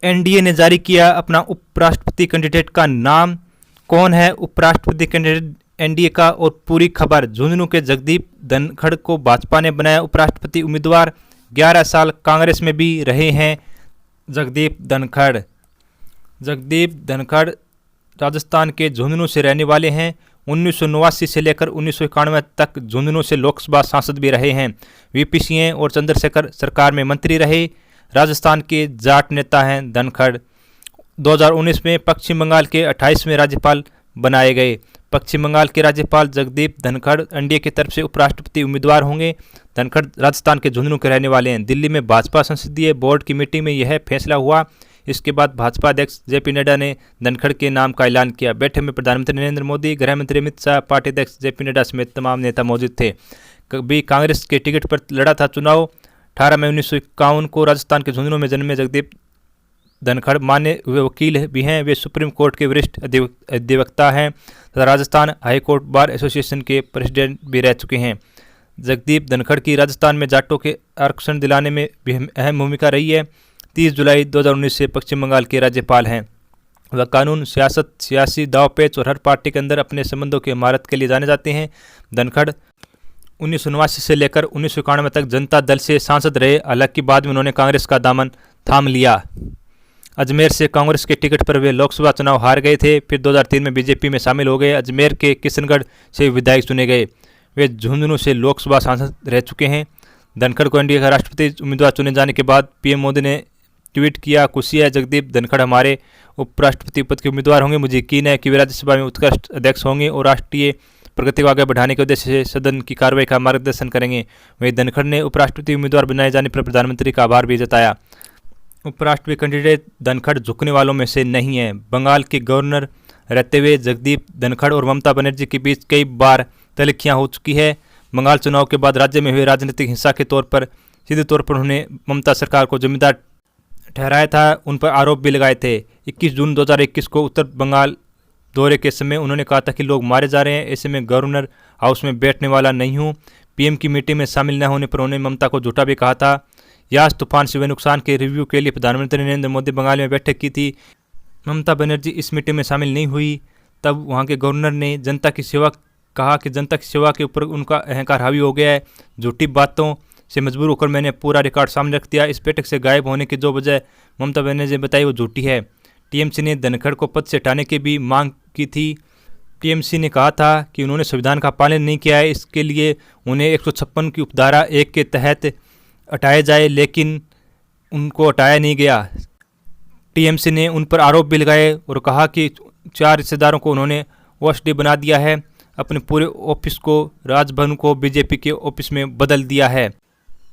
NDA ने जारी किया अपना उपराष्ट्रपति कैंडिडेट का नाम। कौन है उपराष्ट्रपति कैंडिडेट एनडीए का और पूरी खबर। झुंझुनू के जगदीप धनखड़ को भाजपा ने बनाया उपराष्ट्रपति उम्मीदवार। 11 साल कांग्रेस में भी रहे हैं जगदीप धनखड़। जगदीप धनखड़ राजस्थान के झुंझुनू से रहने वाले हैं। 1989 से लेकर 1991 तक झुंझुनू से लोकसभा सांसद भी रहे हैं। वीपी सिंह और चंद्रशेखर सरकार में मंत्री रहे। राजस्थान के जाट नेता हैं धनखड़। 2019 में पश्चिम बंगाल के 28वें राज्यपाल बनाए गए। पश्चिम बंगाल के राज्यपाल जगदीप धनखड़ एनडीए की तरफ से उपराष्ट्रपति उम्मीदवार होंगे। धनखड़ राजस्थान के झुंझुनू के रहने वाले हैं। दिल्ली में भाजपा संसदीय बोर्ड की मीटिंग में यह फैसला हुआ। इसके बाद भाजपा अध्यक्ष जेपी नड्डा ने धनखड़ के नाम का ऐलान किया। बैठक में प्रधानमंत्री नरेंद्र मोदी, गृह मंत्री अमित शाह, पार्टी अध्यक्ष जेपी नड्डा समेत तमाम नेता मौजूद थे। कभी कांग्रेस के टिकट पर लड़ा था चुनाव। 18 मई 1951 को राजस्थान के झुंझुनू में जन्मे जगदीप धनखड़ माने हुए वकील भी हैं। वे सुप्रीम कोर्ट के वरिष्ठ अधिवक्ता हैं तथा Rajasthan high court bar association के प्रेसिडेंट भी रह चुके हैं। जगदीप धनखड़ की राजस्थान में जाटों के आरक्षण दिलाने में भी अहम भूमिका रही है। 30 जुलाई 2019 से पश्चिम बंगाल के राज्यपाल हैं। वह कानून, सियासत, सियासी दावपेच और हर पार्टी के अंदर अपने संबंधों की इमारत के लिए जाने जाते हैं। धनखड़ 1989 से लेकर 1991 तक जनता दल से सांसद रहे। हालांकि बाद में उन्होंने कांग्रेस का दामन थाम लिया। अजमेर से कांग्रेस के टिकट पर वे लोकसभा चुनाव हार गए थे। फिर 2003 में बीजेपी में शामिल हो गए। अजमेर के किशनगढ़ से विधायक चुने गए। वे झुंझुनू से लोकसभा सांसद रह चुके हैं। धनखड़ को एनडीए का राष्ट्रपति उम्मीदवार चुने जाने के बाद पीएम मोदी ने ट्वीट किया, खुशी है जगदीप धनखड़ हमारे उपराष्ट्रपति पद के उम्मीदवार होंगे। मुझे यकीन है कि वे राज्यसभा में उत्कृष्ट अध्यक्ष होंगे और राष्ट्रीय प्रगति को आगे बढ़ाने के उद्देश्य से सदन की कार्रवाई का मार्गदर्शन करेंगे। वहीं धनखड़ ने उपराष्ट्रपति उम्मीदवार बनाए जाने पर प्रधानमंत्री का आभार भी जताया। उपराष्ट्रपति कैंडिडेट धनखड़ झुकने वालों में से नहीं है। बंगाल के गवर्नर रहते हुए जगदीप धनखड़ और ममता बनर्जी के बीच कई बार तल्खियां हो चुकी है। बंगाल चुनाव के बाद राज्य में हुए राजनीतिक हिंसा के तौर पर सीधे तौर पर उन्होंने ममता सरकार को जिम्मेदार ठहराया था। उन पर आरोप भी लगाए थे। 21 जून 2021 को उत्तर बंगाल दौरे के समय उन्होंने कहा था कि लोग मारे जा रहे हैं, ऐसे में गवर्नर हाउस में बैठने वाला नहीं हूं। पीएम की मीटिंग में शामिल न होने पर उन्होंने ममता को झूठा भी कहा था। यास तूफान से हुए नुकसान के रिव्यू के लिए प्रधानमंत्री नरेंद्र मोदी बंगाल में बैठक की थी। ममता बनर्जी इस मीटिंग में शामिल नहीं हुई। तब वहां के गवर्नर ने जनता की सेवा कहा कि जनता की सेवा के ऊपर उनका अहंकार हावी हो गया है। झूठी बातों से मजबूर होकर मैंने पूरा रिकॉर्ड सामने रख दिया। इस बैठक से गायब होने की जो वजह ममता बनर्जी ने बताई वो झूठी है। टीएमसी ने धनखड़ को पद से हटाने की भी मांग की थी। टीएमसी ने कहा था कि उन्होंने संविधान का पालन नहीं किया है, इसके लिए उन्हें 156 की उपधारा 1 के तहत हटाया जाए, लेकिन उनको हटाया नहीं गया। टीएमसी ने उन पर आरोप भी लगाए और कहा कि 4 रिश्तेदारों को उन्होंने ओएसडी बना दिया है। अपने पूरे ऑफिस को, राजभवन को बीजेपी के ऑफिस में बदल दिया है।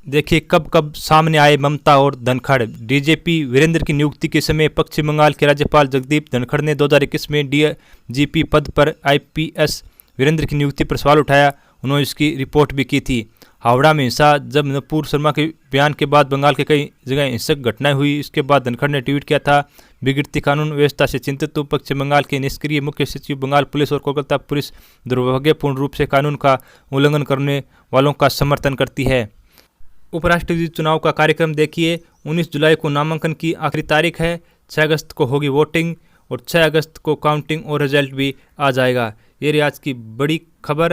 देखिए कब कब सामने आए ममता और धनखड़। डीजीपी वीरेंद्र की नियुक्ति के समय पश्चिम बंगाल के राज्यपाल जगदीप धनखड़ ने 2021 में डीजीपी पद पर आईपीएस वीरेंद्र की नियुक्ति पर सवाल उठाया। उन्होंने इसकी रिपोर्ट भी की थी। हावड़ा में हिंसा, जब नुपुर शर्मा के बयान के बाद बंगाल के कई जगह हिंसक घटनाएं हुई, इसके बाद धनखड़ ने ट्वीट किया था, बिगड़ती कानून व्यवस्था से चिंतित हूं। पश्चिम बंगाल के निष्क्रिय मुख्य सचिव, बंगाल पुलिस और कोलकाता पुलिस दुर्भाग्यपूर्ण रूप से कानून का उल्लंघन करने वालों का समर्थन करती है। उपराष्ट्रपति चुनाव का कार्यक्रम देखिए। 19 जुलाई को नामांकन की आखिरी तारीख है। 6 अगस्त को होगी वोटिंग और 6 अगस्त को काउंटिंग और रिजल्ट भी आ जाएगा। ये रही आज की बड़ी खबर।